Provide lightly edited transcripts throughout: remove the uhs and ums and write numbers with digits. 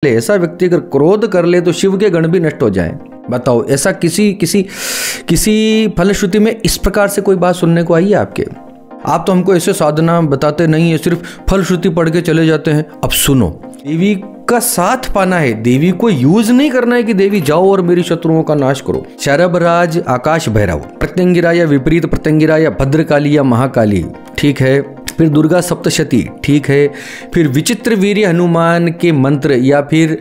ऐसा व्यक्ति अगर क्रोध कर ले तो शिव के गण भी नष्ट हो जाएं। बताओ, ऐसा किसी फलश्रुति में इस प्रकार से कोई बात सुनने को आई है आपके? आप तो हमको ऐसे साधना बताते नहीं है, सिर्फ फलश्रुति पढ़ के चले जाते हैं। अब सुनो, देवी का साथ पाना है, देवी को यूज नहीं करना है कि देवी जाओ और मेरी शत्रुओं का नाश करो। शरभराज, आकाश भैरव, प्रत्यंगिरा या विपरीत प्रत्यंगिरा या भद्रकाली या महाकाली, ठीक है। फिर दुर्गा सप्तशती, ठीक है। फिर विचित्र वीर्य हनुमान के मंत्र या फिर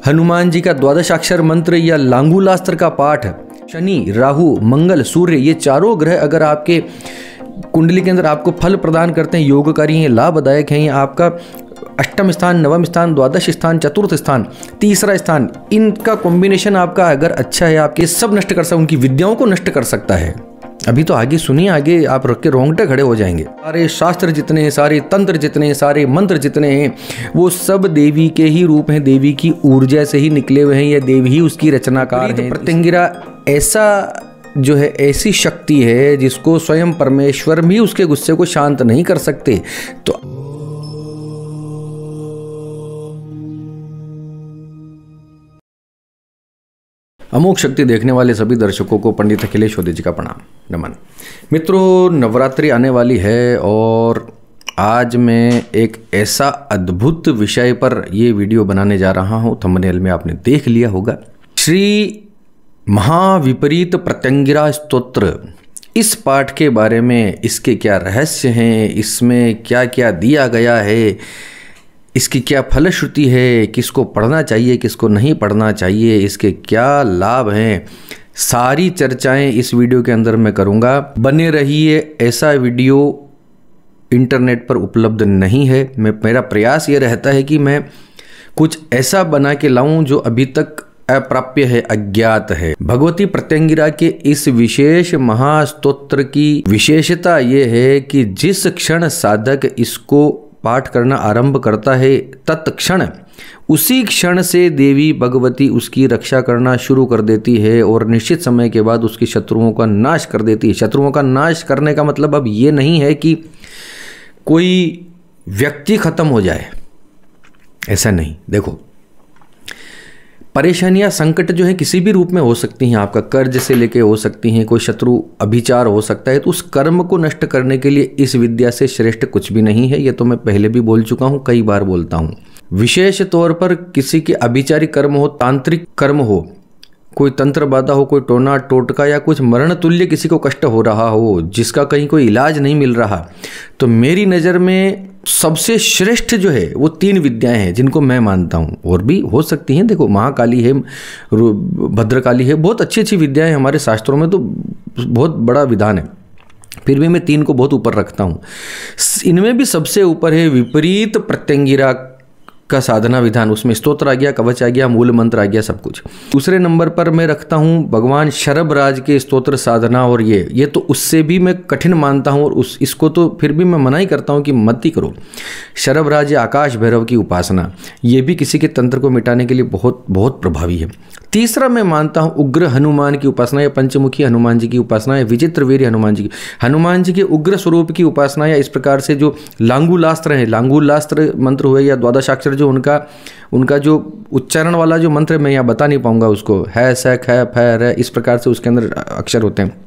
हनुमान जी का द्वादशाक्षर मंत्र या लांगूलास्त्र का पाठ, शनि, राहु, मंगल, सूर्य, ये चारों ग्रह अगर आपके कुंडली के अंदर आपको फल प्रदान करते हैं, योगकारी हैं, लाभदायक हैं, आपका अष्टम स्थान, नवम स्थान, द्वादश स्थान, चतुर्थ स्थान, तीसरा स्थान, इनका कॉम्बिनेशन आपका अगर अच्छा है, आपके सब नष्ट कर सकता है, उनकी विद्याओं को नष्ट कर सकता है। अभी तो आगे सुनिए, आगे आप रख के रोंगटे खड़े हो जाएंगे। सारे शास्त्र जितने हैं, सारे तंत्र जितने हैं, सारे मंत्र जितने हैं, वो सब देवी के ही रूप हैं, देवी की ऊर्जा से ही निकले हुए हैं, या देवी ही उसकी रचनाकार है। प्रत्यंगिरा ऐसा जो है, ऐसी शक्ति है जिसको स्वयं परमेश्वर भी उसके गुस्से को शांत नहीं कर सकते। तो अमोघ शक्ति देखने वाले सभी दर्शकों को पंडित अखिलेश ओदे जी का प्रणाम, नमन। मित्रों, नवरात्रि आने वाली है और आज मैं एक ऐसा अद्भुत विषय पर ये वीडियो बनाने जा रहा हूँ। थंबनेल में आपने देख लिया होगा, श्री महाविपरीत प्रत्यंगिरा स्तोत्र। इस पाठ के बारे में, इसके क्या रहस्य हैं, इसमें क्या क्या दिया गया है, इसकी क्या फलश्रुति है, किसको पढ़ना चाहिए, किसको नहीं पढ़ना चाहिए, इसके क्या लाभ हैं, सारी चर्चाएं इस वीडियो के अंदर मैं करूंगा। बने रहिए। ऐसा वीडियो इंटरनेट पर उपलब्ध नहीं है। मेरा प्रयास ये रहता है कि मैं कुछ ऐसा बना के लाऊं जो अभी तक अप्राप्य है, अज्ञात है। भगवती प्रत्यंगिरा के इस विशेष महास्तोत्र की विशेषता ये है कि जिस क्षण साधक इसको पाठ करना आरंभ करता है, तत्क्षण उसी क्षण से देवी भगवती उसकी रक्षा करना शुरू कर देती है और निश्चित समय के बाद उसकी शत्रुओं का नाश कर देती है। शत्रुओं का नाश करने का मतलब अब ये नहीं है कि कोई व्यक्ति खत्म हो जाए, ऐसा नहीं। देखो, परेशानियां, संकट जो है किसी भी रूप में हो सकती हैं। आपका कर्ज से लेके हो सकती हैं, कोई शत्रु अभिचार हो सकता है। तो उस कर्म को नष्ट करने के लिए इस विद्या से श्रेष्ठ कुछ भी नहीं है। ये तो मैं पहले भी बोल चुका हूँ, कई बार बोलता हूँ। विशेष तौर पर किसी के अभिचारी कर्म हो, तांत्रिक कर्म हो, कोई तंत्र बाधा हो, कोई टोना टोटका या कुछ मरण तुल्य किसी को कष्ट हो रहा हो, जिसका कहीं कोई इलाज नहीं मिल रहा, तो मेरी नज़र में सबसे श्रेष्ठ जो है वो 3 विद्याएं हैं जिनको मैं मानता हूँ। और भी हो सकती हैं, देखो, महाकाली है, भद्रकाली है, बहुत अच्छी अच्छी विद्याएं हमारे शास्त्रों में, तो बहुत बड़ा विधान है। फिर भी मैं 3 को बहुत ऊपर रखता हूँ। इनमें भी सबसे ऊपर है विपरीत प्रत्यंगिरा का साधना विधान। उसमें स्तोत्र आ गया, कवच आ गया, मूल मंत्र आ गया, सब कुछ। दूसरे नंबर पर मैं रखता हूँ भगवान शरभराज के स्तोत्र साधना, और ये तो उससे भी मैं कठिन मानता हूँ, और इसको तो फिर भी मैं मना ही करता हूँ कि मत ही करो। शरभराज या आकाश भैरव की उपासना, ये भी किसी के तंत्र को मिटाने के लिए बहुत बहुत प्रभावी है। तीसरा मैं मानता हूँ उग्र हनुमान की उपासना या पंचमुखी हनुमान जी की उपासना या विचित्र वीर्य हनुमान जी के उग्र स्वरूप की उपासना, या इस प्रकार से जो लांगूलास्त्र है, लांगूलास्त्र मंत्र हुए या द्वादशाक्षर जो उनका जो उच्चारण वाला जो मंत्र मैं यहाँ बता नहीं पाऊंगा उसको, है, सैक, है, फै, इस प्रकार से उसके अंदर अक्षर होते हैं।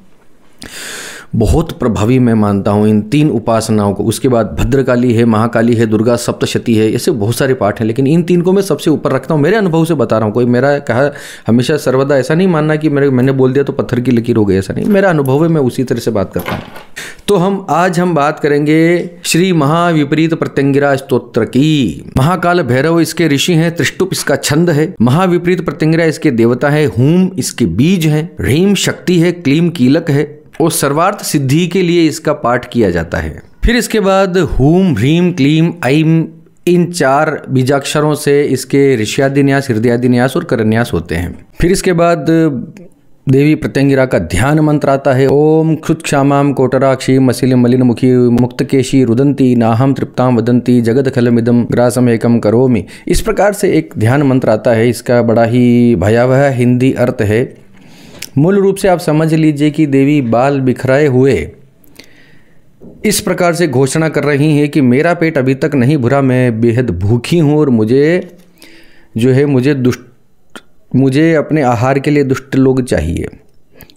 बहुत प्रभावी मैं मानता हूँ इन 3 उपासनाओं को। उसके बाद भद्रकाली है, महाकाली है, दुर्गा सप्तशती है, ऐसे बहुत सारे पाठ हैं, लेकिन इन 3 को मैं सबसे ऊपर रखता हूँ। मेरे अनुभव से बता रहा हूँ, कोई मेरा कहा हमेशा सर्वदा ऐसा नहीं मानना कि मैंने बोल दिया तो पत्थर की लकीर हो गई, ऐसा नहीं। मेरा अनुभव है, मैं उसी तरह से बात करता हूँ। तो आज हम बात करेंगे श्री महाविपरीत प्रत्यंगिरा स्तोत्र की। महाकाल भैरव इसके ऋषि हैं, त्रिष्टुप इसका छंद है, महाविपरीत प्रत्यंगिरा इसके देवता है, हूम इसके बीज है, ह्रीम शक्ति है, क्लीम कीलक है, और सर्वार्थ सिद्धि के लिए इसका पाठ किया जाता है। फिर इसके बाद हूम, ह्रीम, क्लीम, ऐम, इन 4 बीजाक्षरों से इसके ऋष्यादिन्यास, हृदयादिन्यास और करन्यास होते हैं। फिर इसके बाद देवी प्रत्यंगिरा का ध्यान मंत्र आता है। ओम क्षुत क्षामाम कोटराक्षी मसिल मलिन मुखी मुक्तकेशी रुदंती नाहम तृप्ताम वदंती जगद खलमिदम ग्रासम एकम करोमि। इस प्रकार से एक ध्यान मंत्र आता है। इसका बड़ा ही भयावह हिंदी अर्थ है। मूल रूप से आप समझ लीजिए कि देवी बाल बिखराए हुए इस प्रकार से घोषणा कर रही हैं कि मेरा पेट अभी तक नहीं भरा, मैं बेहद भूखी हूँ और मुझे जो है मुझे अपने आहार के लिए दुष्ट लोग चाहिए।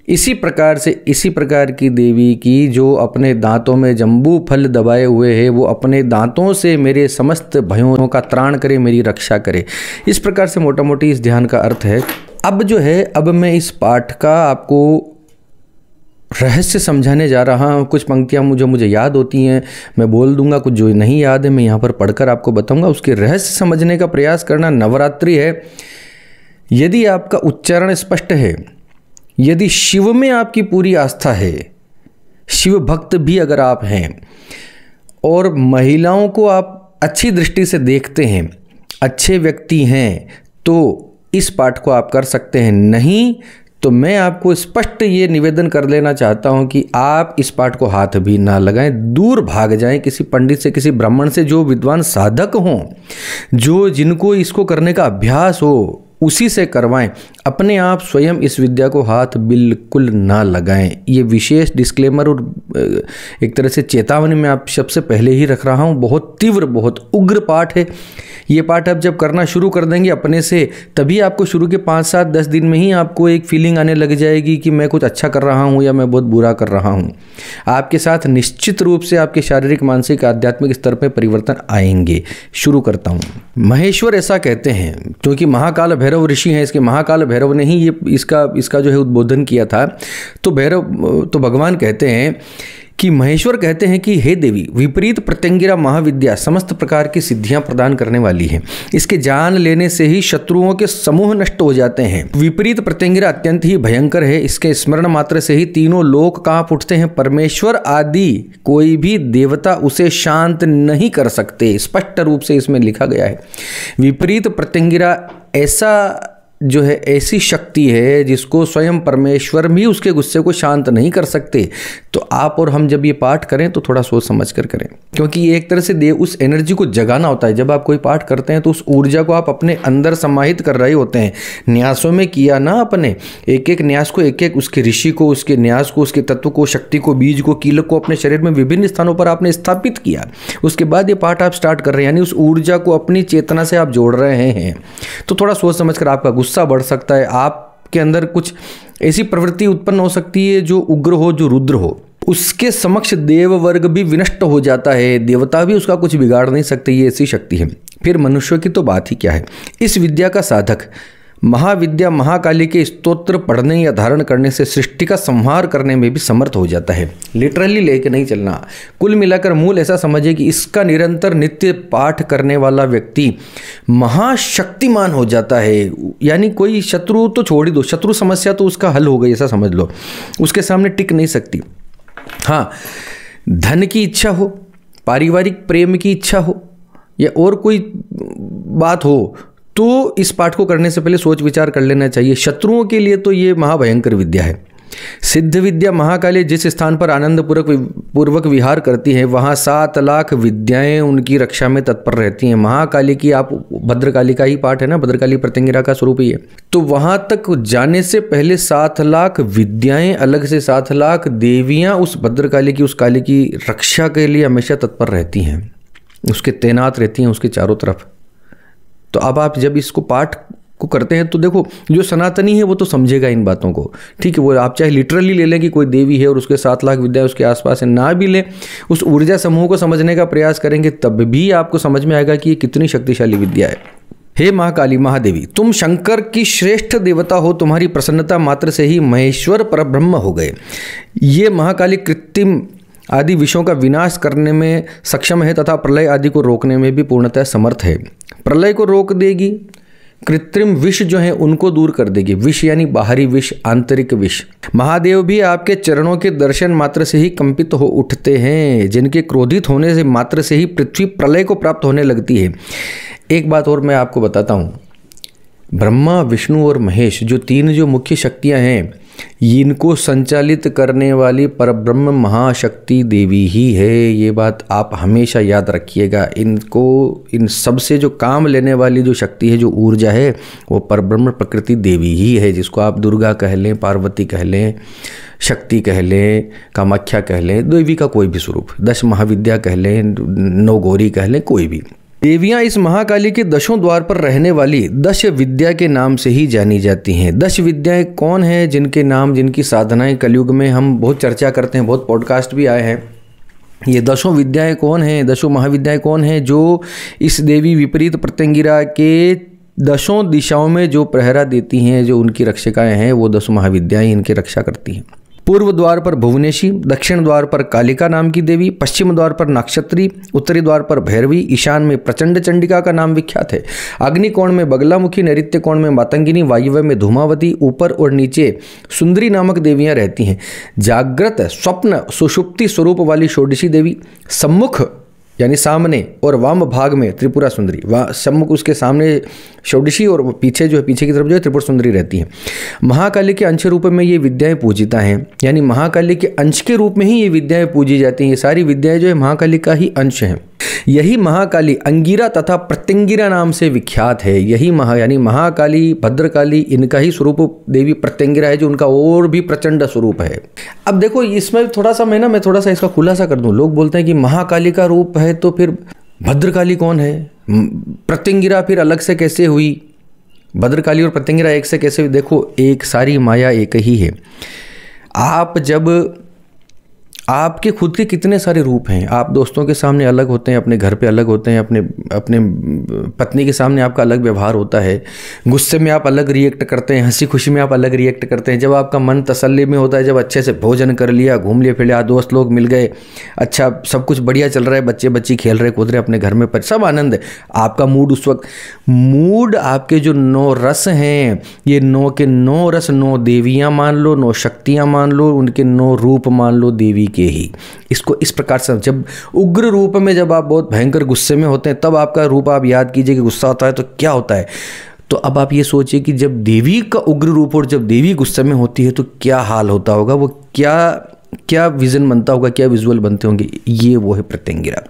इसी प्रकार की देवी की जो अपने दांतों में जम्बू फल दबाए हुए है, वो अपने दांतों से मेरे समस्त भयों का त्राण करे, मेरी रक्षा करे। इस प्रकार से मोटा मोटी इस ध्यान का अर्थ है। अब मैं इस पाठ का आपको रहस्य समझाने जा रहा हूँ। कुछ पंक्तियाँ मुझे याद होती हैं, मैं बोल दूंगा। कुछ जो नहीं याद है मैं यहाँ पर पढ़कर आपको बताऊंगा। उसके रहस्य समझने का प्रयास करना नवरात्रि है। यदि आपका उच्चारण स्पष्ट है, यदि शिव में आपकी पूरी आस्था है, शिव भक्त भी अगर आप हैं और महिलाओं को आप अच्छी दृष्टि से देखते हैं, अच्छे व्यक्ति हैं, तो इस पाठ को आप कर सकते हैं। नहीं तो मैं आपको स्पष्ट ये निवेदन कर लेना चाहता हूं कि आप इस पाठ को हाथ भी ना लगाएं, दूर भाग जाएं किसी पंडित से, किसी ब्राह्मण से, जो विद्वान साधक हों, जिनको इसको करने का अभ्यास हो, उसी से करवाएं। अपने आप स्वयं इस विद्या को हाथ बिल्कुल ना लगाएं। ये विशेष डिस्क्लेमर और एक तरह से चेतावनी मैं आप सबसे पहले ही रख रहा हूँ। बहुत तीव्र, बहुत उग्र पाठ है। ये पाठ आप जब करना शुरू कर देंगे अपने से, तभी आपको शुरू के 5, 7, 10 दिन में ही आपको एक फीलिंग आने लग जाएगी कि मैं कुछ अच्छा कर रहा हूँ या मैं बहुत बुरा कर रहा हूँ। आपके साथ निश्चित रूप से आपके शारीरिक, मानसिक, आध्यात्मिक स्तर पर परिवर्तन आएंगे। शुरू करता हूँ। महेश्वर ऐसा कहते हैं, क्योंकि महाकाल भैरव ऋषि हैं, इसके महाकाल भैरव ने ही ये इसका जो है उद्बोधन किया था। तो भगवान कहते हैं कि महेश्वर कहते हैं कि हे देवी, विपरीत प्रत्यंगिरा महाविद्या समस्त प्रकार की सिद्धियां प्रदान करने वाली है। इसके जान लेने से ही शत्रुओं के समूह नष्ट हो जाते हैं। विपरीत प्रत्यंगिरा अत्यंत ही भयंकर है। इसके स्मरण मात्र से ही तीनों लोक कांप उठते हैं। परमेश्वर आदि कोई भी देवता उसे शांत नहीं कर सकते। स्पष्ट रूप से इसमें लिखा गया है। विपरीत प्रत्यंगिरा ऐसी शक्ति है जिसको स्वयं परमेश्वर भी उसके गुस्से को शांत नहीं कर सकते। तो आप और हम जब ये पाठ करें तो थोड़ा सोच समझ कर करें, क्योंकि ये एक तरह से उस एनर्जी को जगाना होता है। जब आप कोई पाठ करते हैं तो उस ऊर्जा को आप अपने अंदर समाहित कर रहे होते हैं। न्यासों में किया ना, अपने एक एक न्यास को, एक एक उसके ऋषि को, उसके न्यास को, उसके तत्व को, शक्ति को, बीज को, कीलक को अपने शरीर में विभिन्न स्थानों पर आपने स्थापित किया। उसके बाद ये पाठ आप स्टार्ट कर रहे हैं, यानी उस ऊर्जा को अपनी चेतना से आप जोड़ रहे हैं। तो थोड़ा सोच समझ कर, आपका गुस्सा बढ़ सकता है, आपके अंदर कुछ ऐसी प्रवृत्ति उत्पन्न हो सकती है जो उग्र हो, जो रुद्र हो। उसके समक्ष देव वर्ग भी विनष्ट हो जाता है, देवता भी उसका कुछ बिगाड़ नहीं सकते। ये ऐसी शक्ति है। फिर मनुष्य की तो बात ही क्या है। इस विद्या का साधक महाविद्या महाकाली के स्तोत्र पढ़ने या धारण करने से सृष्टि का संहार करने में भी समर्थ हो जाता है। लिटरली लेके नहीं चलना। कुल मिलाकर मूल ऐसा समझिए कि इसका निरंतर नित्य पाठ करने वाला व्यक्ति महाशक्तिमान हो जाता है। यानी कोई शत्रु तो छोड़ ही दो, शत्रु समस्या तो उसका हल हो गई, ऐसा समझ लो। उसके सामने टिक नहीं सकती। हाँ, धन की इच्छा हो, पारिवारिक प्रेम की इच्छा हो, या और कोई बात हो, तो इस पाठ को करने से पहले सोच विचार कर लेना चाहिए। शत्रुओं के लिए तो ये महाभयंकर विद्या है। सिद्ध विद्या महाकाली जिस स्थान पर आनंद पूर्वक विहार करती है, वहाँ 7 लाख विद्याएं उनकी रक्षा में तत्पर रहती हैं। महाकाली की, आप भद्रकाली का ही पाठ है ना, भद्रकाली प्रत्यंगिरा का स्वरूप ही है। तो वहाँ तक जाने से पहले 7 लाख विद्याएं, अलग से 7 लाख देवियाँ उस भद्रकाली की, उस काली की रक्षा के लिए हमेशा तत्पर रहती हैं, उसके तैनात रहती हैं उसके चारों तरफ। तो अब आप जब इसको पाठ को करते हैं तो देखो, जो सनातनी है वो तो समझेगा इन बातों को, ठीक है। वो आप चाहे लिटरली ले लें कि कोई देवी है और उसके 7 लाख विद्या उसके आसपास है, ना भी लें, उस ऊर्जा समूह को समझने का प्रयास करेंगे, तब भी आपको समझ में आएगा कि ये कितनी शक्तिशाली विद्या है। हे महाकाली महादेवी, तुम शंकर की श्रेष्ठ देवता हो। तुम्हारी प्रसन्नता मात्र से ही महेश्वर परब्रह्म हो गए। ये महाकाली कृत्रिम आदि विषयों का विनाश करने में सक्षम है तथा प्रलय आदि को रोकने में भी पूर्णतः समर्थ है। प्रलय को रोक देगी, कृत्रिम विष जो है उनको दूर कर देगी। विष यानी बाहरी विष, आंतरिक विष। महादेव भी आपके चरणों के दर्शन मात्र से ही कंपित हो उठते हैं, जिनके क्रोधित होने से मात्र से ही पृथ्वी प्रलय को प्राप्त होने लगती है। एक बात और मैं आपको बताता हूँ, ब्रह्मा, विष्णु और महेश जो 3 जो मुख्य शक्तियाँ हैं, इनको संचालित करने वाली परब्रह्म महाशक्ति देवी ही है। ये बात आप हमेशा याद रखिएगा। इन सब से जो काम लेने वाली जो शक्ति है, जो ऊर्जा है, वो परब्रह्म प्रकृति देवी ही है, जिसको आप दुर्गा कह लें, पार्वती कह लें, शक्ति कह लें, कामाख्या कह लें, देवी का कोई भी स्वरूप, 10 महाविद्या कह लें, 9 गौरी कह लें, कोई भी। देवियां इस महाकाली के दशों द्वार पर रहने वाली दश विद्या के नाम से ही जानी जाती हैं। दश विद्याएं कौन है, जिनके नाम, जिनकी साधनाएं कलयुग में हम बहुत चर्चा करते हैं, बहुत पॉडकास्ट भी आए हैं। ये दशों विद्याएं कौन हैं, दशों महाविद्याएं कौन हैं, जो इस देवी विपरीत प्रत्यंगिरा के दशों दिशाओं में जो प्रहरा देती हैं, जो उनकी रक्षिकाएं हैं, वो दशों महाविद्याएं इनकी रक्षा करती हैं। पूर्व द्वार पर भुवनेशी, दक्षिण द्वार पर कालिका नाम की देवी, पश्चिम द्वार पर नक्षत्री, उत्तरी द्वार पर भैरवी, ईशान में प्रचंड चंडिका का नाम विख्यात है। अग्नि कोण में बगलामुखी, नैऋत्य कोण में मातंगिनी, वायव्य में धूमावती, ऊपर और नीचे सुंदरी नामक देवियां रहती हैं। जागृत, स्वप्न, सुषुप्ति स्वरूप वाली षोडशी देवी, सम्मुख यानी सामने और वाम भाग में त्रिपुरा सुंदरी, सम्मुख उसके सामने षोडशी और पीछे जो है, पीछे की तरफ जो है त्रिपुरा सुंदरी रहती है। महाकाली के अंश रूप में ये विद्याएं पूजिता हैं, यानी महाकाली के अंश के रूप में ही ये विद्याएं पूजी जाती हैं। ये सारी विद्याएं जो है महाकाली का ही अंश हैं। यही महाकाली अंगिरा तथा प्रत्यंगिरा नाम से विख्यात है। यही यानी महाकाली, भद्रकाली, इनका ही स्वरूप देवी प्रत्यंगिरा है, जो उनका और भी प्रचंड स्वरूप है। अब देखो इसमें थोड़ा सा मैं थोड़ा सा इसका खुलासा कर दूं। लोग बोलते हैं कि महाकाली का रूप है तो फिर भद्रकाली कौन है, प्रत्यंगिरा फिर अलग से कैसे हुई, भद्रकाली और प्रत्यंगिरा एक से कैसे हुई? देखो, एक सारी माया एक ही है। आप जब आपके खुद के कितने सारे रूप हैं, आप दोस्तों के सामने अलग होते हैं, अपने घर पे अलग होते हैं, अपने पत्नी के सामने आपका अलग व्यवहार होता है, गुस्से में आप अलग रिएक्ट करते हैं, हंसी खुशी में आप अलग रिएक्ट करते हैं, जब आपका मन तसल्ली में होता है, जब अच्छे से भोजन कर लिया, घूम लिया फिर लिया, दोस्त लोग मिल गए, अच्छा सब कुछ बढ़िया चल रहा है, बच्चे बच्ची खेल रहे कूद रहे अपने घर में, पर सब आनंद है, आपका मूड उस वक्त, मूड आपके जो 9 रस हैं, ये 9 के 9 रस, 9 देवियाँ मान लो, 9 शक्तियाँ मान लो, उनके 9 रूप मान लो देवी के ही। इसको इस प्रकार से, जब उग्र रूप में, जब आप बहुत भयंकर गुस्से में होते हैं, तब आपका रूप आप याद कीजिए कि गुस्सा होता है तो क्या होता है। तो अब आप ये सोचिए कि जब देवी का उग्र रूप और जब देवी गुस्से में होती है तो क्या हाल होता होगा, वो क्या विजन बनता होगा, क्या विजुअल बनते होंगे। ये वो है प्रत्यंगिरा।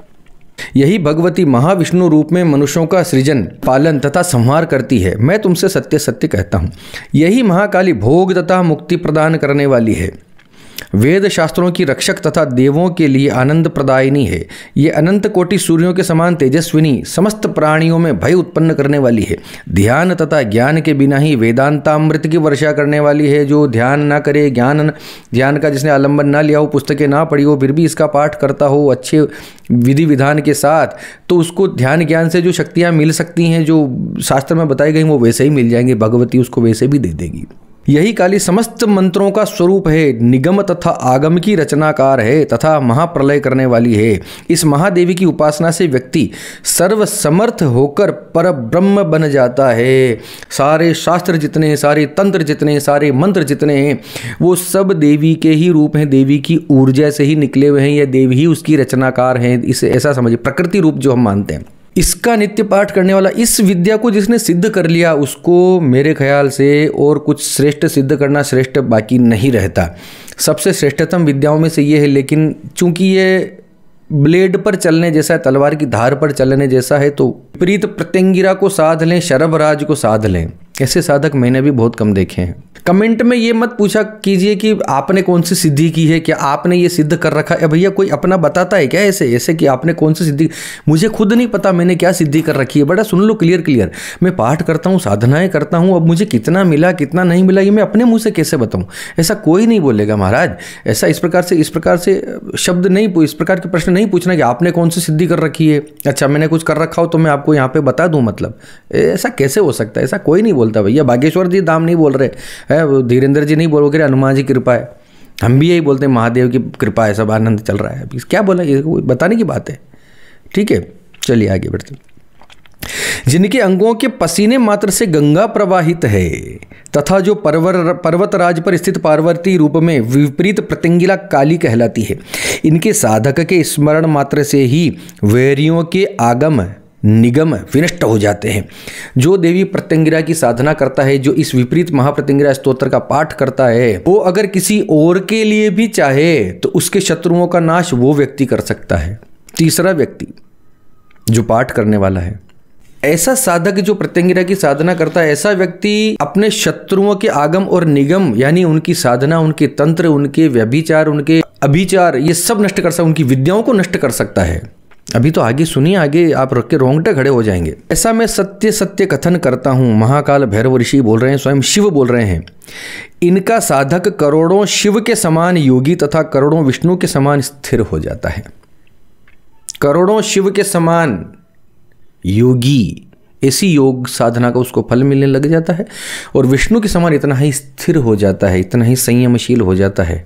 यही भगवती महाविष्णु रूप में मनुष्यों का सृजन, पालन तथा संहार करती है। मैं तुमसे सत्य सत्य कहता हूँ, यही महाकाली भोग तथा मुक्ति प्रदान करने वाली है, वेद शास्त्रों की रक्षक तथा देवों के लिए आनंद प्रदायिनी है। ये अनंत कोटि सूर्यों के समान तेजस्विनी, समस्त प्राणियों में भय उत्पन्न करने वाली है। ध्यान तथा ज्ञान के बिना ही वेदांतामृत की वर्षा करने वाली है। जो ध्यान ना करे, ज्ञान का जिसने आलंबन ना लिया हो, पुस्तकें ना पढ़ी हो, फिर भी इसका पाठ करता हो अच्छे विधि विधान के साथ, तो उसको ध्यान ज्ञान से जो शक्तियाँ मिल सकती हैं, जो शास्त्र में बताई गई, वो वैसे ही मिल जाएंगे। भगवती उसको वैसे भी दे देगी। यही काली समस्त मंत्रों का स्वरूप है, निगम तथा आगम की रचनाकार है तथा महाप्रलय करने वाली है। इस महादेवी की उपासना से व्यक्ति सर्वसमर्थ होकर पर ब्रह्म बन जाता है। सारे शास्त्र जितने, सारे तंत्र जितने, सारे मंत्र जितने हैं, वो सब देवी के ही रूप हैं, देवी की ऊर्जा से ही निकले हुए हैं, या देवी ही उसकी रचनाकार हैं। इसे ऐसा समझिए, प्रकृति रूप जो हम मानते हैं। इसका नित्य पाठ करने वाला, इस विद्या को जिसने सिद्ध कर लिया, उसको मेरे ख्याल से और कुछ श्रेष्ठ सिद्ध करना श्रेष्ठ बाकी नहीं रहता। सबसे श्रेष्ठतम विद्याओं में से ये है, लेकिन चूंकि ये ब्लेड पर चलने जैसा है, तलवार की धार पर चलने जैसा है, तो विपरीत प्रत्यंगिरा को साध लें, शरभराज को साध लें। ऐसे साधक मैंने भी बहुत कम देखे हैं। कमेंट में ये मत पूछा कीजिए कि आपने कौन सी सिद्धि की है, क्या आपने ये सिद्ध कर रखा है। भैया कोई अपना बताता है क्या ऐसे कि आपने कौन सी सिद्धि? मुझे खुद नहीं पता मैंने क्या सिद्धि कर रखी है। बड़ा सुन लो क्लियर। मैं पाठ करता हूँ, साधनाएं करता हूँ, अब मुझे कितना मिला कितना नहीं मिला ये मैं अपने मुँह से कैसे बताऊँ? ऐसा कोई नहीं बोलेगा महाराज। ऐसा इस प्रकार से शब्द नहीं, इस प्रकार के प्रश्न नहीं पूछना कि आपने कौन सी सिद्धि कर रखी है। अच्छा मैंने कुछ कर रखा हो तो मैं आपको यहाँ पे बता दूँ, मतलब ऐसा कैसे हो सकता है? ऐसा कोई नहीं बोलता भैया। बागेश्वर जी दाम नहीं बोल रहे हैं, धीरेन्द्र जी नहीं बोल रहे, हनुमान जी कृपा है। हम भी यही बोलते हैं, महादेव की कृपा है, सब आनंद चल रहा है। क्या बोला, ये बताने की बात है। ठीक है, चलिए आगे बढ़ते। जिनके अंगों के पसीने मात्र से गंगा प्रवाहित है तथा जो पर्वतराज पर स्थित पार्वती रूप में विपरीत प्रत्यंगिला काली कहलाती है। इनके साधक के स्मरण मात्र से ही वैरियों के आगम निगम विनष्ट हो जाते हैं। जो देवी प्रत्यंगिरा की साधना करता है, जो इस विपरीत महाप्रत्यंगिरा स्तोत्र का पाठ करता है, वो अगर किसी और के लिए भी चाहे तो उसके शत्रुओं का नाश वो व्यक्ति कर सकता है। तीसरा व्यक्ति जो पाठ करने वाला है, ऐसा साधक जो प्रत्यंगिरा की साधना करता है, ऐसा व्यक्ति अपने शत्रुओं के आगम और निगम, यानी उनकी साधना, उनके तंत्र, उनके व्यभिचार, उनके अभिचार, ये सब नष्ट कर सकता है, उनकी विद्याओं को नष्ट कर सकता है। अभी तो आगे सुनिए, आगे आप रख के रोंगटे खड़े हो जाएंगे। ऐसा मैं सत्य सत्य कथन करता हूँ, महाकाल भैरव ऋषि बोल रहे हैं, स्वयं शिव बोल रहे हैं। इनका साधक करोड़ों शिव के समान योगी तथा करोड़ों विष्णु के समान स्थिर हो जाता है। करोड़ों शिव के समान योगी, ऐसी योग साधना का उसको फल मिलने लग जाता है, और विष्णु के समान इतना ही स्थिर हो जाता है, इतना ही संयमशील हो जाता है,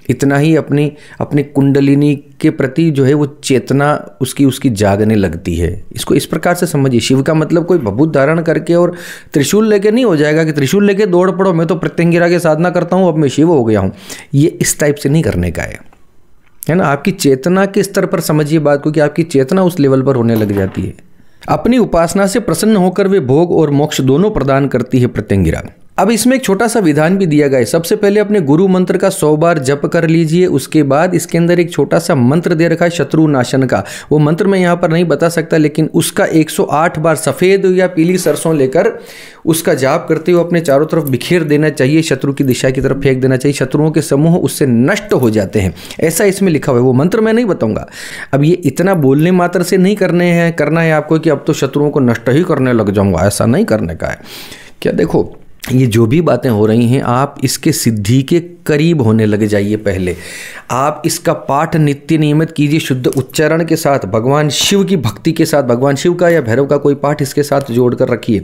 इतना ही अपनी कुंडलिनी के प्रति जो है वो चेतना उसकी जागने लगती है। इसको इस प्रकार से समझिए। शिव का मतलब कोई भभूत धारण करके और त्रिशूल लेके नहीं हो जाएगा कि त्रिशूल लेके दौड़ पड़ो, मैं तो प्रत्यंगिरा की साधना करता हूँ अब मैं शिव हो गया हूँ। ये इस टाइप से नहीं करने का है ना। आपकी चेतना के स्तर पर समझिए बात को, कि आपकी चेतना उस लेवल पर होने लग जाती है। अपनी उपासना से प्रसन्न होकर वे भोग और मोक्ष दोनों प्रदान करती है प्रत्यंगिरा। अब इसमें एक छोटा सा विधान भी दिया गया है। सबसे पहले अपने गुरु मंत्र का 100 बार जप कर लीजिए। उसके बाद इसके अंदर एक छोटा सा मंत्र दे रखा है शत्रु नाशन का। वो मंत्र मैं यहाँ पर नहीं बता सकता, लेकिन उसका 108 बार सफ़ेद या पीली सरसों लेकर उसका जाप करते हुए अपने चारों तरफ बिखेर देना चाहिए, शत्रु की दिशा की तरफ फेंक देना चाहिए। शत्रुओं के समूह उससे नष्ट हो जाते हैं, ऐसा इसमें लिखा हुआ है। वो मंत्र मैं नहीं बताऊंगा। अब ये इतना बोलने मात्र से नहीं करना है आपको कि अब तो शत्रुओं को नष्ट ही करने लग जाऊंगा, ऐसा नहीं करने का है। क्या देखो, ये जो भी बातें हो रही हैं, आप इसके सिद्धि के करीब होने लग जाइए। पहले आप इसका पाठ नित्य नियमित कीजिए, शुद्ध उच्चारण के साथ, भगवान शिव की भक्ति के साथ, भगवान शिव का या भैरव का कोई पाठ इसके साथ जोड़कर रखिए।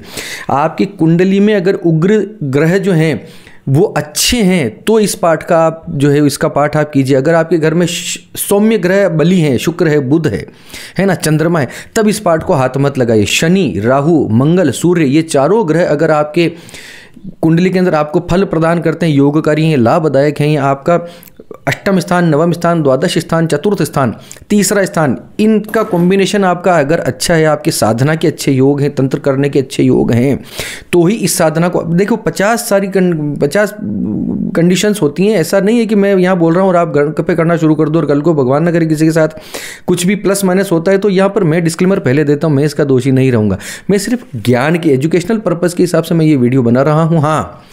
आपकी कुंडली में अगर उग्र ग्रह जो हैं वो अच्छे हैं तो इस पाठ का आप जो है इसका पाठ आप कीजिए। अगर आपके घर में सौम्य ग्रह बलि हैं, शुक्र है, बुध है ना, चंद्रमा है, तब इस पाठ को हाथ मत लगाइए। शनि, राहु, मंगल, सूर्य, ये चारों ग्रह अगर आपके कुंडली के अंदर आपको फल प्रदान करते हैं, योगकारी हैं, लाभदायक हैं, आपका अष्टम स्थान, नवम स्थान, द्वादश स्थान, चतुर्थ स्थान, तीसरा स्थान, इनका कॉम्बिनेशन आपका अगर अच्छा है, आपके साधना के अच्छे योग हैं, तंत्र करने के अच्छे योग हैं, तो ही इस साधना को देखो। 50 कंडीशंस होती हैं। ऐसा नहीं है कि मैं यहाँ बोल रहा हूँ और आप घर पे करना शुरू कर दो और कल को भगवान न करे किसी के साथ कुछ भी प्लस माइनस होता है, तो यहाँ पर मैं डिस्क्लेमर पहले देता हूँ, मैं इसका दोषी नहीं रहूँगा। मैं सिर्फ ज्ञान के एजुकेशनल पर्पज़ के हिसाब से मैं ये वीडियो बना रहा हूँ। हाँ,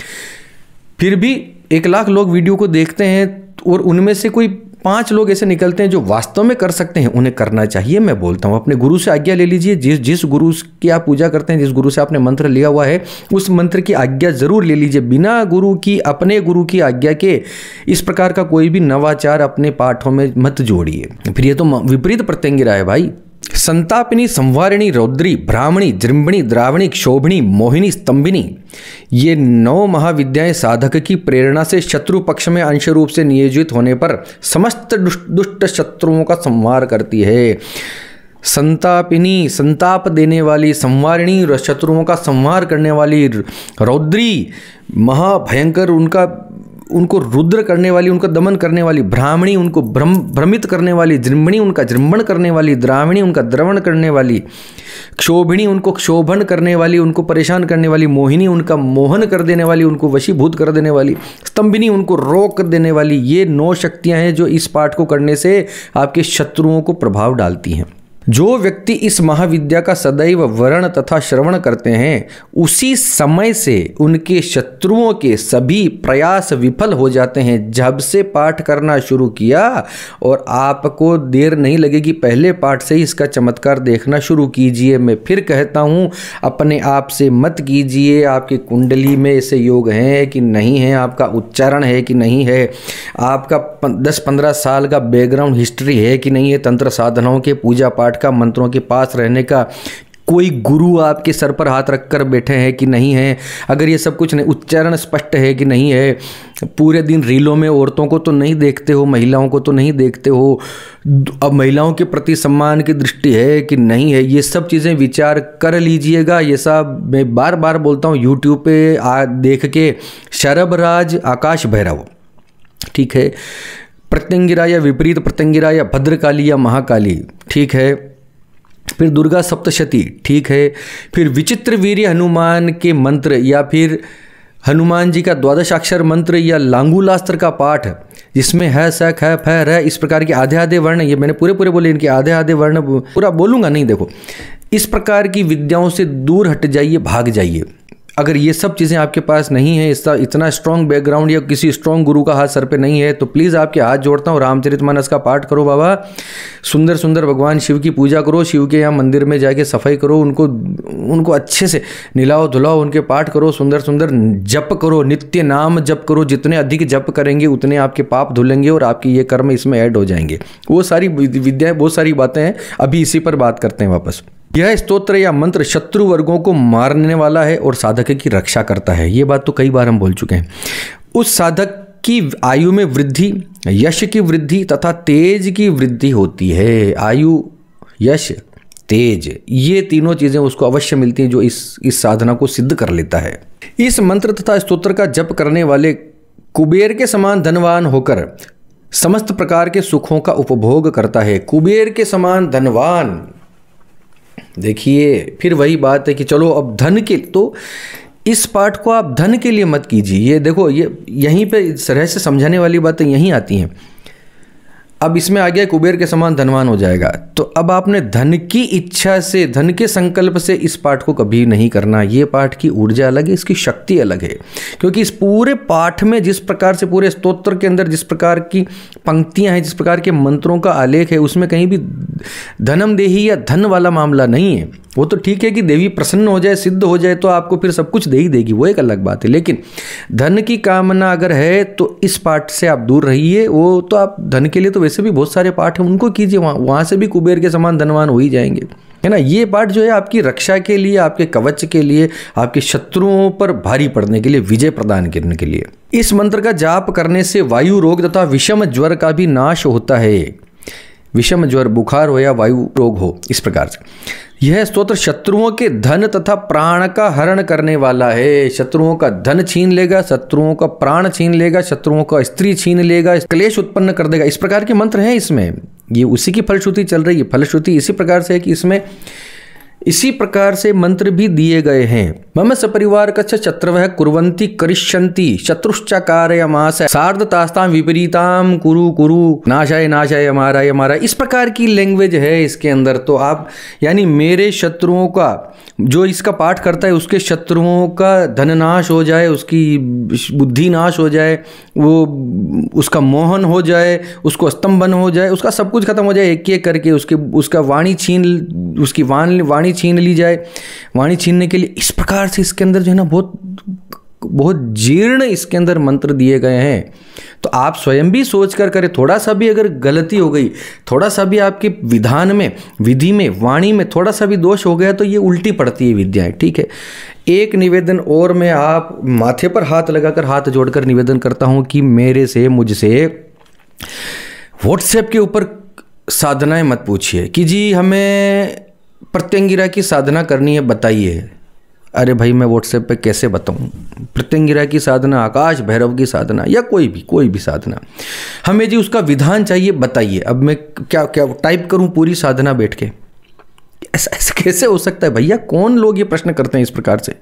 फिर भी 1 लाख लोग वीडियो को देखते हैं और उनमें से कोई 5 लोग ऐसे निकलते हैं जो वास्तव में कर सकते हैं, उन्हें करना चाहिए। मैं बोलता हूँ अपने गुरु से आज्ञा ले लीजिए। जिस गुरु की आप पूजा करते हैं, जिस गुरु से आपने मंत्र लिया हुआ है, उस मंत्र की आज्ञा जरूर ले लीजिए। बिना गुरु की, अपने गुरु की आज्ञा के इस प्रकार का कोई भी नवाचार अपने पाठों में मत जोड़िए। फिर ये तो विपरीत प्रत्यंगिरा है भाई। संतापिनी, संवारिणी, रौद्री, ब्राह्मणी, जृंभिणी, द्रावणी, क्षोभिणी, मोहिनी, स्तंभिनी, ये 9 महाविद्याएं साधक की प्रेरणा से शत्रु पक्ष में अंश रूप से नियोजित होने पर समस्त दुष्ट शत्रुओं का संहार करती है। संतापिनी, संताप देने वाली, संवारिणी, शत्रुओं का संहार करने वाली, रौद्री, महाभयंकर, उनको रुद्र करने वाली, उनका दमन करने वाली, ब्राह्मणी, उनको भ्रमित करने वाली, जृंभिणी, उनका जृंभण करने वाली, द्राविणी, उनका द्रवण करने वाली, क्षोभिणी, उनको क्षोभन करने वाली, उनको परेशान करने वाली, मोहिनी, उनका मोहन कर देने वाली, उनको वशीभूत कर देने वाली, स्तंभिनी, उनको रोक कर देने वाली। ये 9 शक्तियां हैं जो इस पाठ को करने से आपके शत्रुओं को प्रभाव डालती हैं। जो व्यक्ति इस महाविद्या का सदैव वर्ण तथा श्रवण करते हैं, उसी समय से उनके शत्रुओं के सभी प्रयास विफल हो जाते हैं। जब से पाठ करना शुरू किया, और आपको देर नहीं लगेगी, पहले पाठ से ही इसका चमत्कार देखना शुरू कीजिए। मैं फिर कहता हूँ, अपने आप से मत कीजिए आपकी कुंडली में ऐसे योग हैं कि नहीं है, आपका उच्चारण है कि नहीं है, आपका 10-15 साल का बैकग्राउंड हिस्ट्री है कि नहीं है, तंत्र साधनाओं के, पूजा पाठ का, मंत्रों के पास रहने का, कोई गुरु आपके सर पर हाथ रखकर बैठे हैं कि नहीं है, अगर ये सब कुछ नहीं, उच्चारण स्पष्ट है कि नहीं है, पूरे दिन रीलों में औरतों को तो नहीं देखते हो, महिलाओं को तो नहीं देखते हो, अब महिलाओं के प्रति सम्मान की दृष्टि है कि नहीं है, ये सब चीज़ें विचार कर लीजिएगा। ये सब मैं बार बार बोलता हूँ, यूट्यूब पे देख के शरभराज, आकाश भैरव, ठीक है, प्रत्यंगिरा या विपरीत प्रत्यंगिरा या भद्रकाली या महाकाली, ठीक है, फिर दुर्गा सप्तशती, ठीक है, फिर विचित्र वीर्य हनुमान के मंत्र, या फिर हनुमान जी का 12 अक्षर मंत्र, या लांगूलास्त्र का पाठ जिसमें है, स, ख, फ, र, इस प्रकार के आधे वर्ण, ये मैंने पूरे बोले, इनके आधे वर्ण पूरा बोलूँगा नहीं। देखो, इस प्रकार की विद्याओं से दूर हट जाइए, भाग जाइए। अगर ये सब चीज़ें आपके पास नहीं है, इसका इतना स्ट्रॉन्ग बैकग्राउंड या किसी स्ट्रॉन्ग गुरु का हाथ सर पे नहीं है, तो प्लीज़ आपके हाथ जोड़ता हूँ, रामचरितमानस का पाठ करो बाबा, सुंदर सुंदर भगवान शिव की पूजा करो, शिव के यहाँ मंदिर में जाके सफाई करो, उनको अच्छे से निलाओ धुलाओ, उनके पाठ करो, सुंदर सुंदर जप करो, नित्य नाम जप करो। जितने अधिक जप करेंगे उतने आपके पाप धुलेंगे और आपके ये कर्म इसमें ऐड हो जाएंगे। वो सारी विद्याएं, बहुत सारी बातें हैं, अभी इसी पर बात करते हैं वापस। यह स्तोत्र या मंत्र शत्रु वर्गों को मारने वाला है और साधक की रक्षा करता है। ये बात तो कई बार हम बोल चुके हैं। उस साधक की आयु में वृद्धि, यश की वृद्धि तथा तेज की वृद्धि होती है। आयु, यश, तेज, ये तीनों चीजें उसको अवश्य मिलती हैं जो इस साधना को सिद्ध कर लेता है। इस मंत्र तथा स्तोत्र का जप करने वाले कुबेर के समान धनवान होकर समस्त प्रकार के सुखों का उपभोग करता है। कुबेर के समान धनवान, देखिए फिर वही बात है कि चलो अब धन के, तो इस पाठ को आप धन के लिए मत कीजिए। ये देखो, ये यहीं पे रहस्य समझाने वाली बातें यहीं आती हैं। अब इसमें आ गया कुबेर के समान धनवान हो जाएगा, तो अब आपने धन की इच्छा से, धन के संकल्प से इस पाठ को कभी नहीं करना। ये पाठ की ऊर्जा अलग है, इसकी शक्ति अलग है, क्योंकि इस पूरे पाठ में जिस प्रकार से, पूरे स्तोत्र के अंदर जिस प्रकार की पंक्तियां हैं, जिस प्रकार के मंत्रों का आलेख है, उसमें कहीं भी धनम देही या धन वाला मामला नहीं है। वो तो ठीक है कि देवी प्रसन्न हो जाए, सिद्ध हो जाए तो आपको फिर सब कुछ दे ही देगी, वो एक अलग बात है। लेकिन धन की कामना अगर है तो इस पाठ से आप दूर रहिए। वो तो आप धन के लिए तो वैसे भी बहुत सारे पाठ हैं, उनको कीजिए, वहाँ से भी कुबेर के समान धनवान हो ही जाएंगे, है ना। ये पाठ जो है आपकी रक्षा के लिए, आपके कवच के लिए, आपके शत्रुओं पर भारी पड़ने के लिए, विजय प्रदान करने के लिए। इस मंत्र का जाप करने से वायु रोग तथा विषम ज्वर का भी नाश होता है। विषम ज्वर, बुखार हो या वायु रोग हो, इस प्रकार से यह स्तोत्र शत्रुओं के धन तथा प्राण का हरण करने वाला है। शत्रुओं का धन छीन लेगा, शत्रुओं का प्राण छीन लेगा, शत्रुओं का स्त्री छीन लेगा, क्लेश उत्पन्न कर देगा। इस प्रकार के मंत्र हैं इसमें, ये उसी की फलश्रुति चल रही है। फलश्रुति इसी प्रकार से है कि इसमें इसी प्रकार से मंत्र भी दिए गए हैं। मम सपरिवार कच्छ शत्रवः कुर्वन्ति करिष्यन्ति शत्रुश्चकारयमास सार्धतास्ताम विपरीताम कुरु कुरु नाशाय नाशाय हमारा हमारा। इस प्रकार की लैंग्वेज है इसके अंदर। तो आप, यानी मेरे शत्रुओं का, जो इसका पाठ करता है उसके शत्रुओं का धन नाश हो जाए, उसकी बुद्धि नाश हो जाए, वो उसका मोहन हो जाए, उसको स्तंभन हो जाए, उसका सब कुछ खत्म हो जाए एक एक करके, उसका वाणी छीन, उसकी वाणी छीन ली जाए। वाणी छीनने के लिए इस प्रकार से इसके अंदर जो है ना बहुत जीर्ण इसके अंदर मंत्र दिए गए हैं। तो आप स्वयं भी सोच कर करें, थोड़ा सा भी अगर गलती हो गई, थोड़ा सा भी आपके विधान में, विधि में, वाणी में थोड़ा सा भी दोष हो गया तो ये उल्टी पड़ती है विद्याएं, ठीक है। एक निवेदन और मैं आप माथे पर हाथ लगाकर, हाथ जोड़कर निवेदन करता हूं कि मुझसे व्हाट्सएप के ऊपर साधनाएं मत पूछिए कि जी हमें प्रत्यंगिरा की साधना करनी है, बताइए। अरे भाई, मैं व्हाट्सएप पे कैसे बताऊं प्रत्यंगिरा की साधना, आकाश भैरव की साधना, या कोई भी साधना, हमें जी उसका विधान चाहिए, बताइए। अब मैं क्या टाइप करूं पूरी साधना बैठ के? ऐसा कैसे हो सकता है भैया? कौन लोग ये प्रश्न करते हैं इस प्रकार से?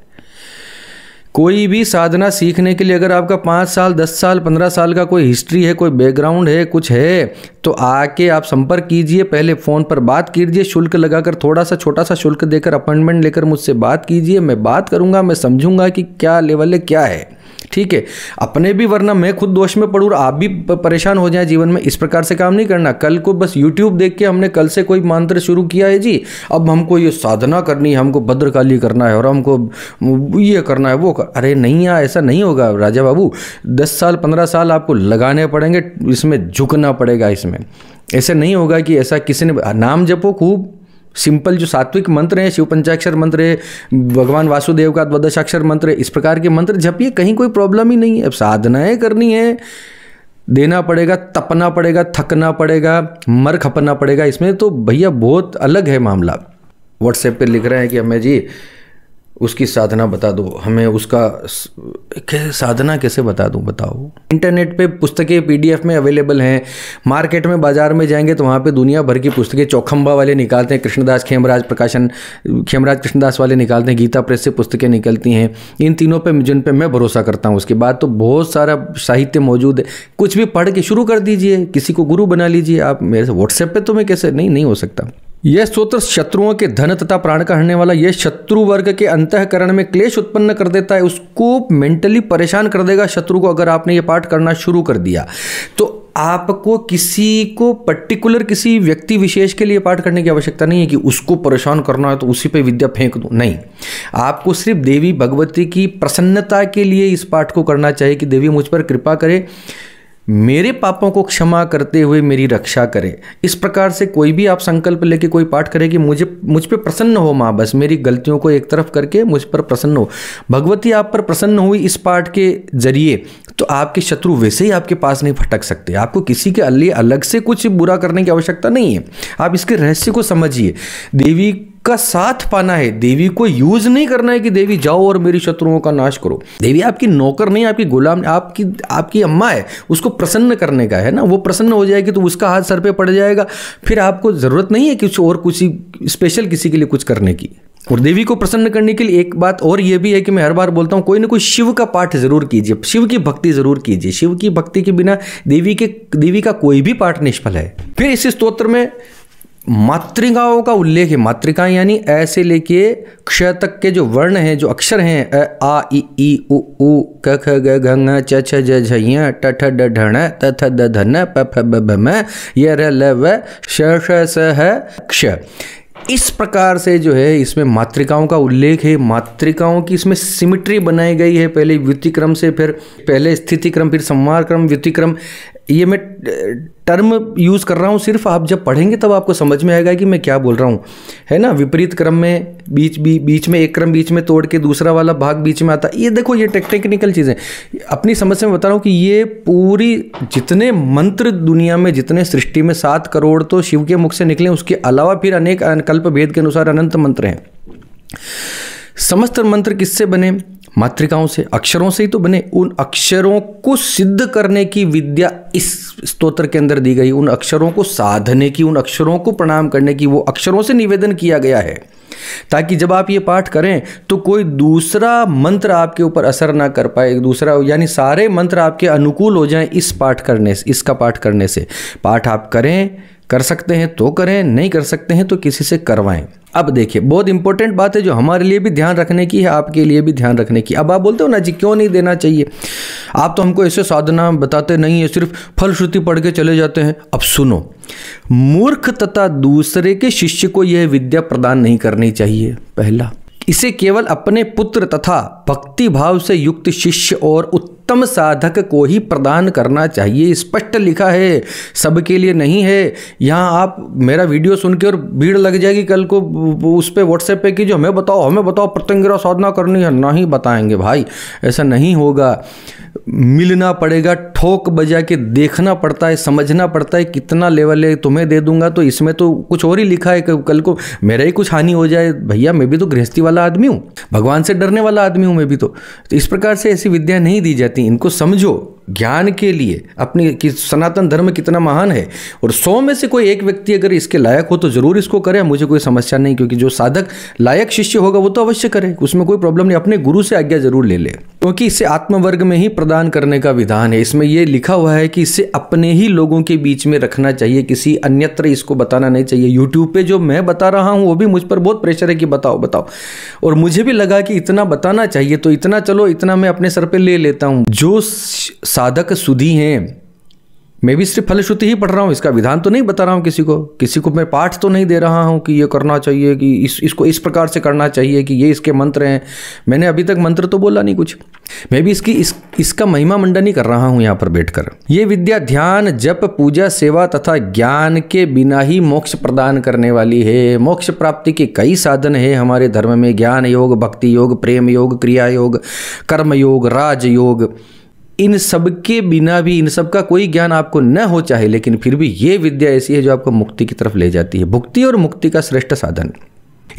कोई भी साधना सीखने के लिए अगर आपका 5 साल, 10 साल, 15 साल का कोई हिस्ट्री है, कोई बैकग्राउंड है, कुछ है, तो आके आप संपर्क कीजिए, पहले फ़ोन पर बात कीजिए, शुल्क लगाकर, थोड़ा सा छोटा सा शुल्क देकर अपॉइंटमेंट लेकर मुझसे बात कीजिए। मैं बात करूंगा, मैं समझूंगा कि क्या लेवल है, क्या है, ठीक है। अपने भी, वरना मैं खुद दोष में पड़ूँ, आप भी परेशान हो जाए जीवन में। इस प्रकार से काम नहीं करना। कल को बस यूट्यूब देख के हमने कल से कोई मंत्र शुरू किया है जी, अब हमको ये साधना करनी है, हमको भद्रकाली करना है और हमको ये करना है, वो अरे नहीं यार, ऐसा नहीं होगा राजा बाबू। 10 साल 15 साल आपको लगाने पड़ेंगे, इसमें झुकना पड़ेगा। इसमें ऐसे नहीं होगा कि ऐसा किसी ने, नाम जपो खूब, सिंपल जो सात्विक मंत्र है, शिव पंचाक्षर मंत्र है, भगवान वासुदेव का द्वादशाक्षर मंत्र है, इस प्रकार के मंत्र जपिए, कहीं कोई प्रॉब्लम ही नहीं है। अब साधनाएं करनी है, देना पड़ेगा, तपना पड़ेगा, थकना पड़ेगा, मर खपना पड़ेगा, इसमें तो भैया बहुत अलग है मामला। व्हाट्सएप पे लिख रहे हैं कि हमें जी उसकी साधना बता दो, हमें उसका साधना कैसे बता दूं, बताओ। इंटरनेट पे पुस्तकें PDF में अवेलेबल हैं, मार्केट में, बाजार में जाएंगे तो वहाँ पे दुनिया भर की पुस्तकें चौखंबा वाले निकालते हैं, कृष्णदास खेमराज प्रकाशन, खेमराज कृष्णदास वाले निकालते हैं, गीता प्रेस से पुस्तकें निकलती हैं। इन तीनों पे, जिन पे मैं भरोसा करता हूँ। उसके बाद तो बहुत सारा साहित्य मौजूद है, कुछ भी पढ़ के शुरू कर दीजिए, किसी को गुरु बना लीजिए आप। मेरे से व्हाट्सएप पे तो मैं कैसे, नहीं हो सकता। यह स्तोत्र शत्रुओं के धन तथा प्राण का हरने वाला, यह शत्रु वर्ग के अंतःकरण में क्लेश उत्पन्न कर देता है, उसको मेंटली परेशान कर देगा शत्रु को। अगर आपने ये पाठ करना शुरू कर दिया तो आपको किसी को पर्टिकुलर किसी व्यक्ति विशेष के लिए पाठ करने की आवश्यकता नहीं है कि उसको परेशान करना है तो उसी पे विद्या फेंक दो, नहीं। आपको सिर्फ देवी भगवती की प्रसन्नता के लिए इस पाठ को करना चाहिए कि देवी मुझ पर कृपा करे, मेरे पापों को क्षमा करते हुए मेरी रक्षा करे। इस प्रकार से कोई भी आप संकल्प लेके कोई पाठ करे कि मुझ पे प्रसन्न हो माँ, बस मेरी गलतियों को एक तरफ करके मुझ पर प्रसन्न हो। भगवती आप पर प्रसन्न हुई इस पाठ के जरिए तो आपके शत्रु वैसे ही आपके पास नहीं भटक सकते। आपको किसी के लिए अलग से कुछ बुरा करने की आवश्यकता नहीं है। आप इसके रहस्य को समझिए। देवी का साथ पाना है, देवी को यूज नहीं करना है कि देवी जाओ और मेरी शत्रुओं का नाश करो। देवी आपकी नौकर नहीं, आपकी गुलाम, आपकी अम्मा है, उसको प्रसन्न करने का है ना। वो प्रसन्न हो जाएगी तो उसका हाथ सर पे पड़ जाएगा, फिर आपको जरूरत नहीं है कुछ स्पेशल किसी के लिए कुछ करने की। और देवी को प्रसन्न करने के लिए एक बात और ये भी है कि मैं हर बार बोलता हूँ, कोई ना कोई शिव का पाठ जरूर कीजिए, शिव की भक्ति जरूर कीजिए। शिव की भक्ति के बिना देवी का कोई भी पाठ निष्फल है। फिर इस स्तोत्र में मातृकाओं का उल्लेख है। मातृकाएं यानी ऐसे लेके क्ष तक के जो वर्ण हैं, जो अक्षर हैं, अ आ इ ई उ ऊ क ख ग घ ङ च छ ज झ ञ ट ठ ड ढ ण त थ द ध न प फ ब भ म य र ल व श ष स ह क्ष। इस प्रकार से जो है इसमें मातृकाओं का उल्लेख है। मातृकाओं की इसमें सिमिट्री बनाई गई है, पहले व्युति क्रम से, फिर पहले स्थिति क्रम, फिर संवार क्रम, व्युति क्रम। ये मैं टर्म यूज़ कर रहा हूँ, सिर्फ आप जब पढ़ेंगे तब आपको समझ में आएगा कि मैं क्या बोल रहा हूँ, है ना। विपरीत क्रम में बीच में एक क्रम बीच में तोड़ के दूसरा वाला भाग बीच में आता। ये देखो, ये टेक्निकल चीज़ें अपनी समझ से मैं बता रहा हूँ कि ये पूरी जितने मंत्र दुनिया में, जितने सृष्टि में 7 करोड़ तो शिव के मुख से निकले, उसके अलावा फिर अनेक कल्प भेद के अनुसार अनंत मंत्र हैं। समस्त मंत्र किससे बने? मातृकाओं से, अक्षरों से ही तो बने। उन अक्षरों को सिद्ध करने की विद्या इस स्तोत्र के अंदर दी गई, उन अक्षरों को साधने की, उन अक्षरों को प्रणाम करने की, वो अक्षरों से निवेदन किया गया है ताकि जब आप ये पाठ करें तो कोई दूसरा मंत्र आपके ऊपर असर ना कर पाए, दूसरा यानी सारे मंत्र आपके अनुकूल हो जाएं इस पाठ करने से, इसका पाठ करने से। पाठ आप कर सकते हैं तो करें, नहीं कर सकते हैं तो किसी से करवाएं। अब देखिए, बहुत इंपॉर्टेंट बात है जो हमारे लिए भी ध्यान रखने की है, आपके लिए भी ध्यान रखने की। अब आप बोलते हो ना जी क्यों नहीं देना चाहिए, आप तो हमको ऐसे साधना बताते नहीं है, सिर्फ फलश्रुति पढ़ के चले जाते हैं। अब सुनो, मूर्ख तथा दूसरे के शिष्य को यह विद्या प्रदान नहीं करनी चाहिए। पहला, इसे केवल अपने पुत्र तथा भक्ति भाव से युक्त शिष्य और उत्तम साधक को ही प्रदान करना चाहिए। स्पष्ट लिखा है, सबके लिए नहीं है। यहाँ आप मेरा वीडियो सुन के और भीड़ लग जाएगी कल को उस पर व्हाट्सएप पे कि जो हमें बताओ प्रत्यंगिरा साधना करनी है, नहीं बताएंगे भाई, ऐसा नहीं होगा। मिलना पड़ेगा, ठोक बजा के देखना पड़ता है, समझना पड़ता है कितना लेवल है। तुम्हें दे दूंगा तो इसमें तो कुछ और ही लिखा है, कल को मेरा ही कुछ हानि हो जाए। भैया मैं भी तो गृहस्थी वाला आदमी हूँ, भगवान से डरने वाला आदमी हूँ मैं भी तो इस प्रकार से ऐसी विद्या नहीं दी जाती। इनको समझो ज्ञान के लिए, अपनी कि सनातन धर्म कितना महान है, और 100 में से कोई एक व्यक्ति अगर इसके लायक हो तो जरूर इसको करे, मुझे कोई समस्या नहीं। क्योंकि जो साधक लायक शिष्य होगा वो तो अवश्य करे, उसमें कोई प्रॉब्लम नहीं। अपने गुरु से आज्ञा जरूर ले ले, क्योंकि इसे आत्मवर्ग में ही प्रदान करने का विधान है। इसमें यह लिखा हुआ है कि इसे अपने ही लोगों के बीच में रखना चाहिए, किसी अन्यत्र इसको बताना नहीं चाहिए। यूट्यूब पे जो मैं बता रहा हूँ वो भी मुझ पर बहुत प्रेशर है कि बताओ, और मुझे भी लगा कि इतना बताना चाहिए तो इतना, चलो इतना मैं अपने सर पे ले लेता हूँ। जो साधक सुधी हैं, मैं भी सिर्फ फलश्रुति ही पढ़ रहा हूँ, इसका विधान तो नहीं बता रहा हूँ किसी को मैं पाठ तो नहीं दे रहा हूँ कि ये करना चाहिए, कि इसको इस प्रकार से करना चाहिए, कि ये इसके मंत्र हैं। मैंने अभी तक मंत्र तो बोला नहीं कुछ, मैं भी इसका महिमा मंडन कर रहा हूँ यहाँ पर बैठकर। ये विद्या ध्यान, जप, पूजा, सेवा तथा ज्ञान के बिना ही मोक्ष प्रदान करने वाली है। मोक्ष प्राप्ति के कई साधन है हमारे धर्म में, ज्ञान योग, भक्ति योग, प्रेम योग, क्रिया योग, कर्म योग, राज योग। इन सब के बिना भी, इन सब का कोई ज्ञान आपको न हो चाहे, लेकिन फिर भी ये विद्या ऐसी है जो आपको मुक्ति की तरफ ले जाती है, भुक्ति और मुक्ति का श्रेष्ठ साधन।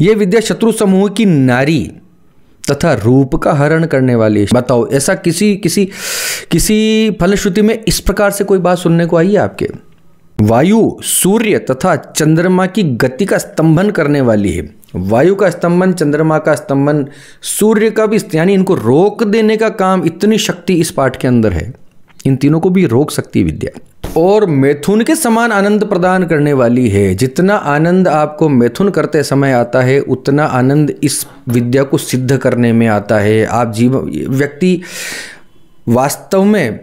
ये विद्या शत्रु समूह की नारी तथा रूप का हरण करने वाली है। बताओ, ऐसा किसी फलश्रुति में इस प्रकार से कोई बात सुनने को आई है आपके? वायु, सूर्य तथा चंद्रमा की गति का स्तंभन करने वाली है। वायु का स्तंभन, चंद्रमा का स्तंभन, सूर्य का भी, यानी इनको रोक देने का काम, इतनी शक्ति इस पाठ के अंदर है। इन तीनों को भी रोक सकती है विद्या। और मैथुन के समान आनंद प्रदान करने वाली है। जितना आनंद आपको मैथुन करते समय आता है उतना आनंद इस विद्या को सिद्ध करने में आता है। आप व्यक्ति वास्तव में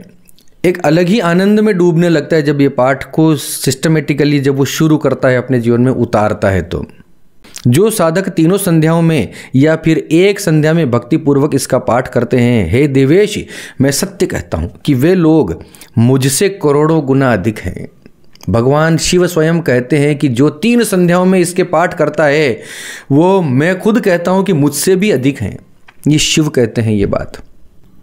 एक अलग ही आनंद में डूबने लगता है जब ये पाठ को सिस्टमेटिकली जब वो शुरू करता है, अपने जीवन में उतारता है। तो जो साधक तीनों संध्याओं में या फिर एक संध्या में भक्ति पूर्वक इसका पाठ करते हैं, हे देवेश, मैं सत्य कहता हूँ कि वे लोग मुझसे करोड़ों गुना अधिक हैं। भगवान शिव स्वयं कहते हैं कि जो 3 संध्याओं में इसके पाठ करता है वो मैं खुद कहता हूँ कि मुझसे भी अधिक हैं। ये शिव कहते हैं ये बात।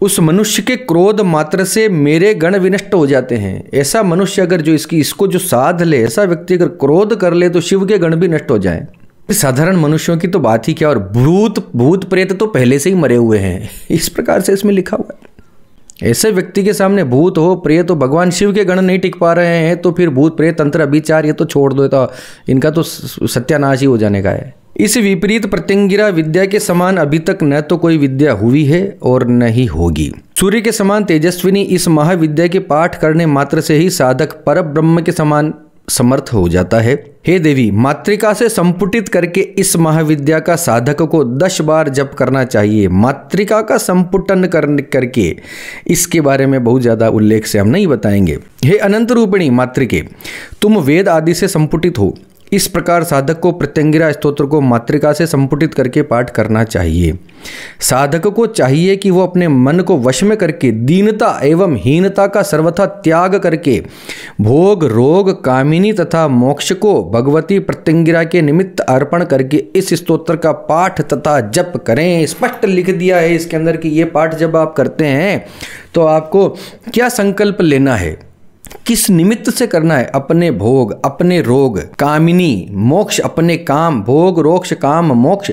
उस मनुष्य के क्रोध मात्र से मेरे गण विनष्ट हो जाते हैं। ऐसा मनुष्य अगर जो इसको जो साध ले, ऐसा व्यक्ति अगर क्रोध कर ले तो शिव के गण भी नष्ट हो जाएं। साधारण मनुष्यों की तो बात ही क्या, और भूत प्रेत तो पहले से ही मरे हुए हैं, इस प्रकार से इसमें लिखा हुआ है। ऐसे व्यक्ति के सामने भूत हो प्रेत हो, भगवान शिव के गण नहीं टिक पा रहे हैं तो फिर भूत प्रेत तंत्र अभिचार ये तो छोड़ दो, तो इनका तो सत्यानाश ही हो जाने का है। इस विपरीत प्रत्यंगिरा विद्या के समान अभी तक न तो कोई विद्या हुई है और न ही होगी। सूर्य के समान तेजस्विनी इस महाविद्या के पाठ करने मात्र से ही साधक पर ब्रह्म के समान समर्थ हो जाता है। हे देवी, मातृका से संपुटित करके इस महाविद्या का साधक को 10 बार जप करना चाहिए। मातृका का संपुटन करके इसके बारे में बहुत ज़्यादा उल्लेख से हम नहीं बताएंगे। हे अनंत रूपिणी मातृके, तुम वेद आदि से संपुटित हो। इस प्रकार साधक को प्रत्यंगिरा स्तोत्र को मातृका से संपुटित करके पाठ करना चाहिए। साधक को चाहिए कि वो अपने मन को वश में करके दीनता एवं हीनता का सर्वथा त्याग करके भोग रोग कामिनी तथा मोक्ष को भगवती प्रत्यंगिरा के निमित्त अर्पण करके इस स्तोत्र का पाठ तथा जप करें। स्पष्ट लिख दिया है इसके अंदर कि ये पाठ जब आप करते हैं तो आपको क्या संकल्प लेना है, किस निमित्त से करना है। अपने भोग, अपने रोग, कामिनी, मोक्ष, अपने काम, भोग रोक्ष काम मोक्ष,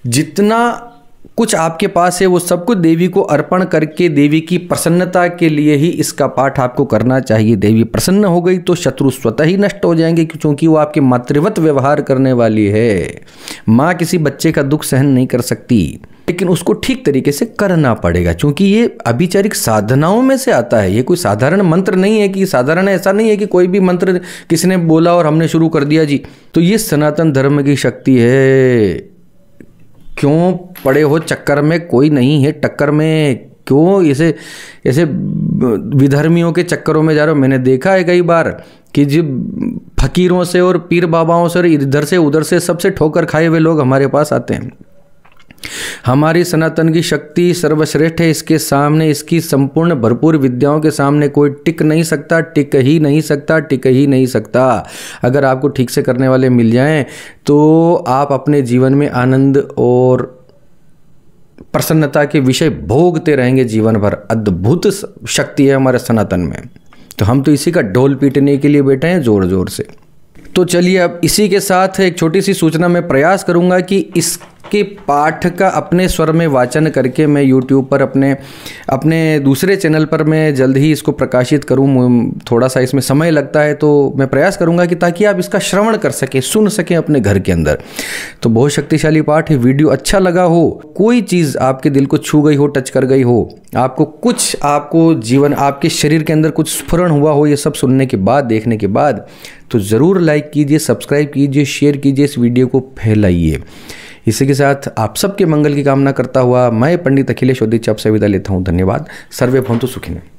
जितना कुछ आपके पास है वो सब कुछ देवी को अर्पण करके देवी की प्रसन्नता के लिए ही इसका पाठ आपको करना चाहिए। देवी प्रसन्न हो गई तो शत्रु स्वतः ही नष्ट हो जाएंगे, क्योंकि वो आपके मातृवत व्यवहार करने वाली है। माँ किसी बच्चे का दुख सहन नहीं कर सकती, लेकिन उसको ठीक तरीके से करना पड़ेगा, क्योंकि ये अभिचारिक साधनाओं में से आता है। ये कोई साधारण मंत्र नहीं है कि साधारण ऐसा नहीं है कि कोई भी मंत्र किसी ने बोला और हमने शुरू कर दिया जी। तो ये सनातन धर्म की शक्ति है। क्यों पड़े हो चक्कर में, कोई नहीं है टक्कर में, क्यों ऐसे विधर्मियों के चक्करों में जा रहे हो। मैंने देखा है कई बार कि जब फकीरों से और पीर बाबाओं से और इधर से उधर से सबसे ठोकर खाए हुए लोग हमारे पास आते हैं। हमारी सनातन की शक्ति सर्वश्रेष्ठ है। इसके सामने, इसकी संपूर्ण भरपूर विद्याओं के सामने कोई टिक नहीं सकता, टिक ही नहीं सकता, टिक ही नहीं सकता। अगर आपको ठीक से करने वाले मिल जाएं तो आप अपने जीवन में आनंद और प्रसन्नता के विषय भोगते रहेंगे जीवन भर। अद्भुत शक्ति है हमारे सनातन में, तो हम तो इसी का ढोल पीटने के लिए बैठे हैं जोर जोर से। तो चलिए अब इसी के साथ एक छोटी सी सूचना, मैं प्रयास करूंगा कि इसके पाठ का अपने स्वर में वाचन करके मैं YouTube पर अपने दूसरे चैनल पर मैं जल्द ही इसको प्रकाशित करूं। थोड़ा सा इसमें समय लगता है, तो मैं प्रयास करूंगा कि ताकि आप इसका श्रवण कर सकें, सुन सकें अपने घर के अंदर। तो बहुत शक्तिशाली पाठ है। वीडियो अच्छा लगा हो, कोई चीज़ आपके दिल को छू गई हो, टच कर गई हो, आपको जीवन, आपके शरीर के अंदर कुछ स्फुरण हुआ हो, ये सब सुनने के बाद, देखने के बाद, तो ज़रूर लाइक कीजिए, सब्सक्राइब कीजिए, शेयर कीजिए, इस वीडियो को फैलाइए। इसी के साथ आप सबके मंगल की कामना करता हुआ मैं पंडित अखिलेश ओदिच आपसे विदा लेता हूँ। धन्यवाद। सर्वे भवन्तु सुखिनः।